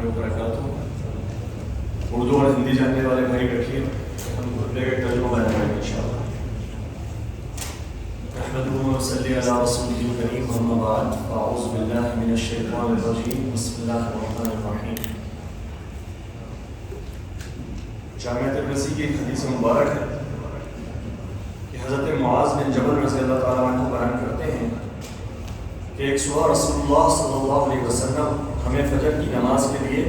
وبرکاتہ۔ اردو اور ہندی جاننے والے بھائی بیٹھیے، ہم خطبے کا ترجمہ بیان کریں گے انشاءاللہ۔ نحمده ونصلي على رسوله الكريم، اما بعد، فاعوذ بالله من الشيطان الرجيم، بسم الله الرحمن الرحيم۔ جامعہ ترمذی کی ایک حدیث مبارک ہے کہ حضرت معاذ بن جبل رضی اللہ تعالیٰ عنہ بیان کرتے ہیں کہ ایک صبح رسول اللہ صلی اللہ علیہ وسلم ہمیں فجر کی نماز کے لیے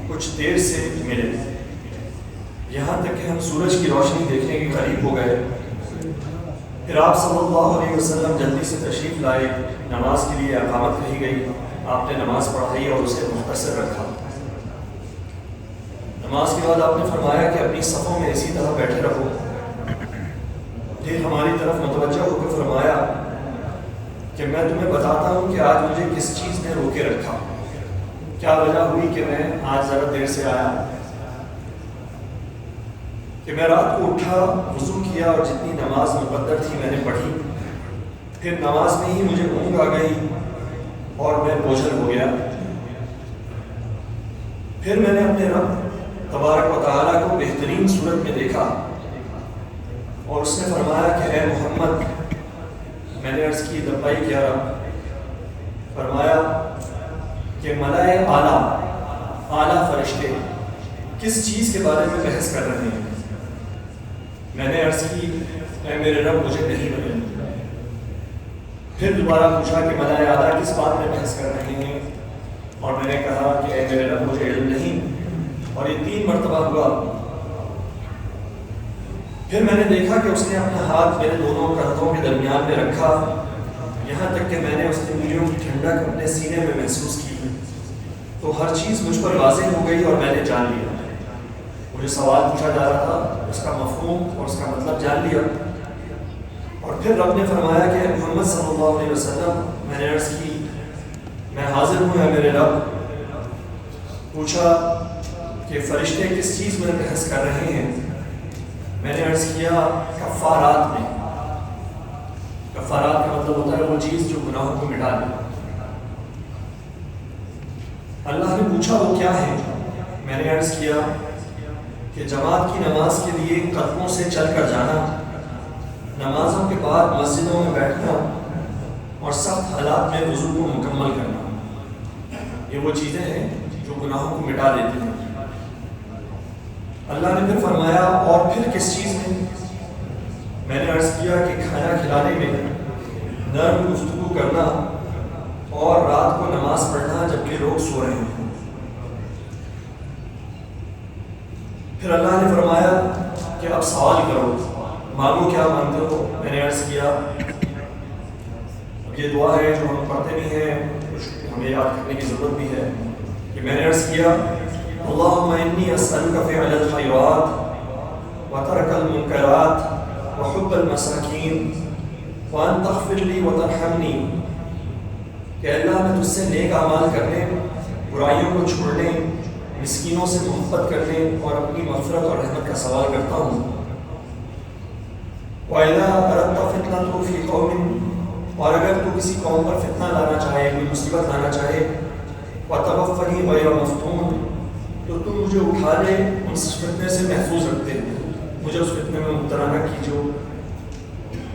کچھ دیر سے ملے، یہاں تک کہ ہم سورج کی روشنی دیکھنے کے قریب ہو گئے۔ پھر آپ صلی اللہ علیہ وسلم جلدی سے تشریف لائے، نماز کے لیے اقامت کہی گئی، آپ نے نماز پڑھائی اور اسے مختصر رکھا۔ نماز کے بعد آپ نے فرمایا کہ اپنی صفوں میں اسی طرح بیٹھے رہو۔ پھر ہماری طرف متوجہ ہو کے فرمایا کہ میں تمہیں بتاتا ہوں کہ آج مجھے کس چیز نے روکے رکھا، کیا وجہ ہوئی کہ میں آج ذرا دیر سے آیا، کہ میں رات کو اٹھا، وضو کیا اور جتنی نماز مقدر تھی میں نے پڑھی، پھر نماز میں ہی مجھے اونگ آ گئی اور میں بوجھل ہو گیا۔ پھر میں نے اپنے رب تبارک و تعالیٰ کو بہترین صورت میں دیکھا اور اس نے فرمایا کہ اے محمد، میں نے عرض کی لبیک یا رب، فرمایا کہ ملائے اعلیٰ فرشتے کس چیز کے بارے میں بحث کر رہے ہیں؟ میں نے عرض کی اے میرے رب مجھے نہیں معلوم۔ پھر دوبارہ پوچھا کہ ملائے اعلیٰ کس بات میں بحث کر رہے ہیں؟ اور میں نے کہا کہ اے میرے رب مجھے علم نہیں، اور یہ 3 مرتبہ ہوا۔ پھر میں نے دیکھا کہ اس نے اپنا ہاتھ میرے دونوں کندھوں کے درمیان میں رکھا، یہاں تک کہ میں نے اس کی انگلیوں کی ٹھنڈک اپنے سینے میں محسوس کی، تو ہر چیز مجھ پر واضح ہو گئی اور میں نے جان لیا۔ مجھے سوال پوچھا جا رہا تھا، اس کا مفہوم اور اس کا مطلب جان لیا۔ اور پھر رب نے فرمایا کہ محمد صلی اللہ علیہ وسلم، میں نے عرض کی میں حاضر ہوں اے میرے رب۔ پوچھا کہ فرشتے کس چیز میں بحث کر رہے ہیں؟ میں نے عرض کیا کفارات میں۔ کفارات کا مطلب ہوتا ہے وہ چیز جو گناہوں کو مٹا دے۔ اللہ نے پوچھا وہ کیا ہے؟ میں نے عرض کیا کہ جماعت کی نماز کے لیے قدموں سے چل کر جانا، نمازوں کے بعد مسجدوں میں بیٹھنا اور سخت حالات میں وضو کو مکمل کرنا، یہ وہ چیزیں ہیں جو گناہوں کو مٹا دیتی ہیں۔ اللہ نے پھر فرمایا اور پھر کس چیز میں نے عرض کیا کہ کھانا کھلانے میں، نرم گفتگو کرنا اور رات کو نماز پڑھنا جبکہ لوگ سو رہے ہیں۔ پھر اللہ نے فرمایا کہ اب سوال کرو، مانگو کیا مانگتے ہو؟ میں نے عرض کیا اب یہ دعا ہے جو ہم پڑھتے بھی ہیں، کچھ ہمیں یاد کرنے کی ضرورت بھی ہے، کہ میں نے عرض کیا اللہم انی اسألک فعل الخیرات وترک المنکرات وحب المساکین وان تغفر لی وترحمنی، کہ اللہ میں تجھ سے نیک اعمال کرنے، برائیوں کو چھوڑنے، مسکینوں سے محبت کرنے اور اپنی مغفرت اور رحمت کا سوال کرتا ہوں۔ وَإِذَا أَرَدْتَ فِتْنَةً فِي قَوْمٍ، اور اگر تو کسی قوم پر فتنہ لانا چاہے، کوئی مصیبت لانا چاہے، وَتَوَفَّنِي غَيْرَ مَفْتُونٍ، تو تم مجھے اٹھا لے اس فتنے سے محفوظ رکھتے، مجھے اس فتنے میں مبتلا نہ کیجو۔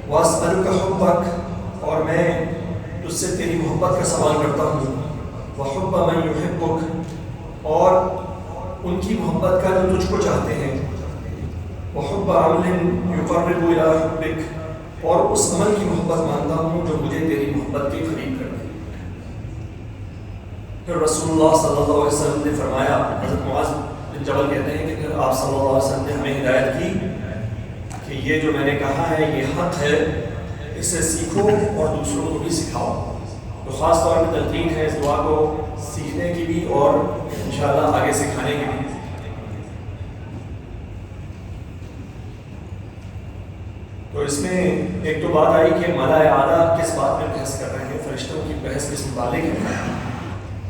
وَأَسْأَلُكَ حُبَّكَ، اور میں تجھ سے تیری محبت کا سوال کرتا ہوں، وَحُبَّ مَن يُحِبُّكَ، اور ان کی محبت کا جو تجھ کو چاہتے ہیں، وَحُبَّ عَمْلٍ يُقَرِّبُ إِلَىٰ حُبِّكَ، اور اس عمل کی محبت مانتا ہوں جو مجھے تیری محبت کے قریب کر دے۔ پھر رسول اللہ صلی اللہ علیہ وسلم نے فرمایا، حضرت معاذ بن جبل کہتے ہیں کہ پھر آپ صلی اللہ علیہ وسلم نے ہمیں ہدایت کی کہ یہ جو میں نے کہا ہے یہ حق ہے، اسے سیکھو اور دوسروں کو بھی سکھاؤ۔ تو خاص طور پہ تلقین ہے اس دعا کو سیکھنے کی بھی اور انشاءاللہ آگے سکھانے کی بھی۔ تو اس میں ایک تو بات آئی کہ ملائے اعلیٰ کس بات میں بحث کر رہے ہیں، فرشتوں کی بحث کس متعلق ہے۔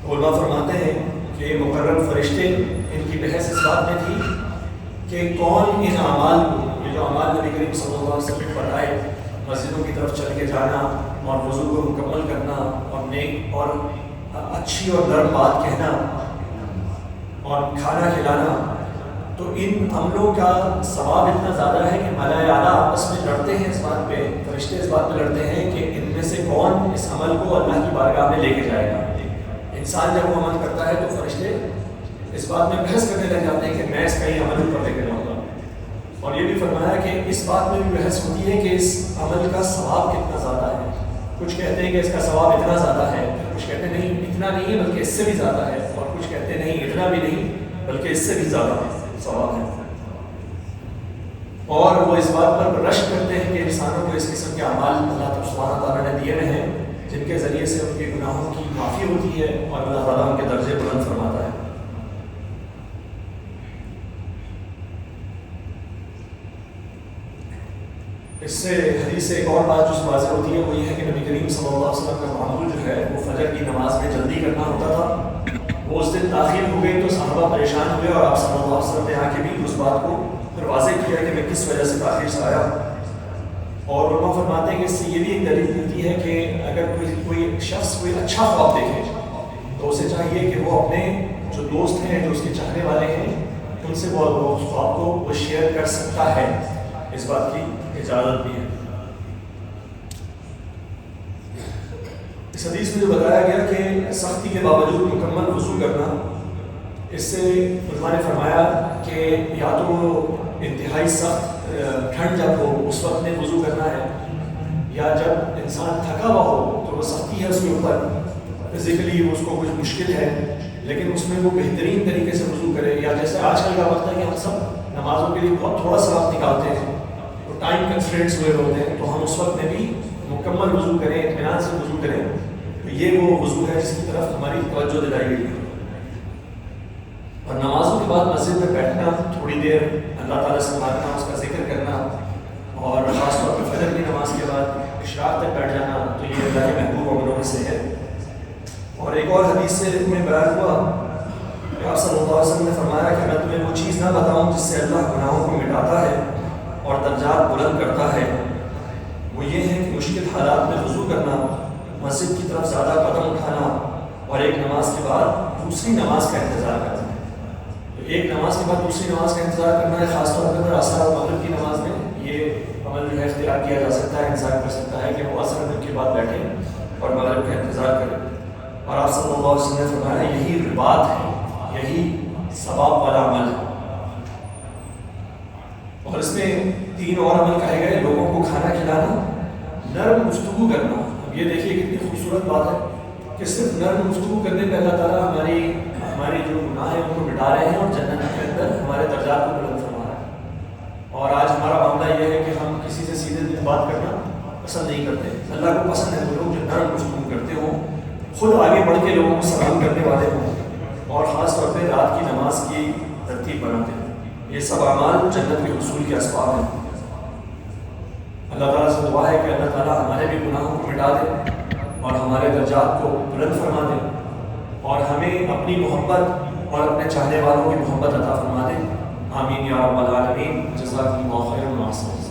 علماء فرماتے ہیں کہ یہ مقرر فرشتے، ان کی بحث اس بات میں تھی کہ کون ان اعمال کو، یہ جو اعمال نبی کریم صلی اللہ علیہ وسلم بتائے، مسجدوں کی طرف چل کے جانا اور وضو کو مکمل کرنا اور نیک اور اچھی اور نرم بات کہنا، اور کھانا کھلانا، تو ان عملوں کا ثواب اتنا زیادہ ہے کہ ملائے اعلیٰ آپس میں لڑتے ہیں اس بات پہ، فرشتے اس بات پہ لڑتے ہیں کہ ان میں سے کون اس عمل کو اللہ کی بارگاہ میں لے کے جائے گا۔ انسان جب وہ عمل کرتا ہے تو فرشتے اس بات میں بحث کرنے لگ جاتے ہیں کہ میں اس کا یہ عمل اوپر لے کے جاؤں گا۔ اور یہ بھی فرمایا کہ اس بات میں بھی بحث ہوتی ہے کہ اس عمل کا ثواب کتنا زیادہ ہے۔ کچھ کہتے ہیں کہ اس کا ثواب اتنا زیادہ ہے، کچھ کہتے ہیں نہیں اتنا نہیں ہے بلکہ اس سے بھی زیادہ ہے، اور کچھ کہتے ہیں نہیں اتنا بھی نہیں بلکہ اس سے بھی زیادہ ثواب ہے۔ اور وہ اس بات پر رشک کرتے ہیں کہ انسانوں کو اس قسم کے اعمال اللہ سبحانہ تعالیٰ نے دیے ہیں جن کے ذریعے سے ان کے گناہوں کی معافی ہوتی ہے اور اللہ تعالیٰ ان کے درجے بلند فرماتا ہے۔ اس سے حدیث سے ایک اور بات جو واضح ہوتی ہے وہ یہ ہے کہ نبی کریم صلی اللہ علیہ وسلم کا معمول جو ہے وہ فجر کی نماز میں جلدی کرنا ہوتا تھا۔ وہ اس دن تاخیر ہو گئی تو صحابہ پریشان ہوئے اور آپ صلی اللہ علیہ وسلم نے آ کے بھی اس بات کو پھر واضح کیا کہ میں کس وجہ سے تاخیر سے آیا۔ اور علماء فرماتے ہیں کہ اس سے یہ بھی ایک دلیل ملتی ہے کہ اگر کوئی شخص کوئی اچھا خواب دیکھے تو اسے چاہیے کہ وہ اپنے جو دوست ہیں جو اس کے چاہنے والے ہیں ان سے وہ خواب کو وہ شیئر کر سکتا ہے، اس بات کی اجازت بھی ہے۔ اس حدیث میں جو بتایا گیا کہ سختی کے باوجود مکمل وضو کرنا، اس سے علماء نے فرمایا کہ یا تو انتہائی سخت ٹھنڈ جب ہو اس وقت میں وضو کرنا ہے، یا جب انسان تھکا ہوا ہو تو وہ سختی ہے اس کے اوپر، فزیکلی اس کو کچھ مشکل ہے لیکن اس میں وہ بہترین طریقے سے وضو کرے، یا جیسے آج کل کا وقت ہے کہ ہم سب نمازوں کے لیے بہت تھوڑا سا وقت نکالتے ہیں، ٹائم کنسٹرینٹس ہوئے ہوتے ہیں، تو ہم اس وقت میں بھی مکمل وضو کریں، اطمینان سے وضو کریں، تو یہ وہ وضو ہے جس کی طرف ہماری توجہ دلائی گئی ہے۔ اور نمازوں کے بعد مسجد میں بیٹھنا، تھوڑی دیر اللہ تعالیٰ سے مانگنا، اس کا ذکر کرنا، اور خاص طور پہ فجر کی نماز کے بعد اشراق تک بیٹھ جانا، تو یہ اللہ کے محبوب عملوں میں سے ہے۔ اور ایک اور حدیث سے میں بیان ہوا کہ آپ صلی اللہ علیہ وسلم نے فرمایا کہ میں تمہیں وہ چیز نہ بتاؤں جس سے اللہ گناہوں کو مٹاتا ہے اور درجات بلند کرتا ہے، وہ یہ ہے کہ مشکل حالات میں وضو کرنا، مسجد کی طرف زیادہ قدم اٹھانا، اور ایک نماز کے بعد دوسری نماز کا انتظار کرنا۔ تو ایک نماز کے بعد دوسری نماز کا انتظار کرنا ہے، خاص طور پر عصر اور مغرب کی نماز میں یہ عمل جو ہے اختیار کیا جا سکتا ہے، انسان کر سکتا ہے کہ وہ عصر مغرب کے بعد بیٹھے اور مغرب کا انتظار کرے۔ اور آپ صلی اللہ علیہ وسلم نے فرمایا یہی رباط ہے، یہی ثواب والا عمل ہے۔ اور اس میں 3 اور عمل کہے گئے، لوگوں کو کھانا کھلانا، نرم گفتگو کرنا۔ اب یہ دیکھیے کتنی خوبصورت بات ہے کہ صرف نرم گفتگو کرنے پہ اللہ تعالیٰ ہماری جو گناہ ہیں ان کو مٹا رہے ہیں اور جنت کے اندر ہمارے درجات کو بلند فرما رہے ہیں۔ اور آج ہمارا معاملہ یہ ہے کہ ہم کسی سے سیدھے دل بات کرنا پسند نہیں کرتے۔ اللہ کو پسند ہے وہ لوگ جو نرم گفتگو کرتے ہوں، خود آگے بڑھ کے لوگوں کو سلام کرنے والے ہوں، اور خاص طور پہ رات کی نماز کی ترتیب بناتے ہیں۔ یہ سب اعمال جنت کے حصول کے اسباب ہیں۔ اللہ تعالیٰ سے دعا ہے کہ اللہ تعالیٰ ہمارے بھی گناہوں کو مٹا دے اور ہمارے درجات کو بلند فرما دے، اور ہمیں اپنی محبت اور اپنے چاہنے والوں کی محبت عطا فرما دے۔ آمین یا رب العالمین۔ جزاکم اللہ خیر و احسن۔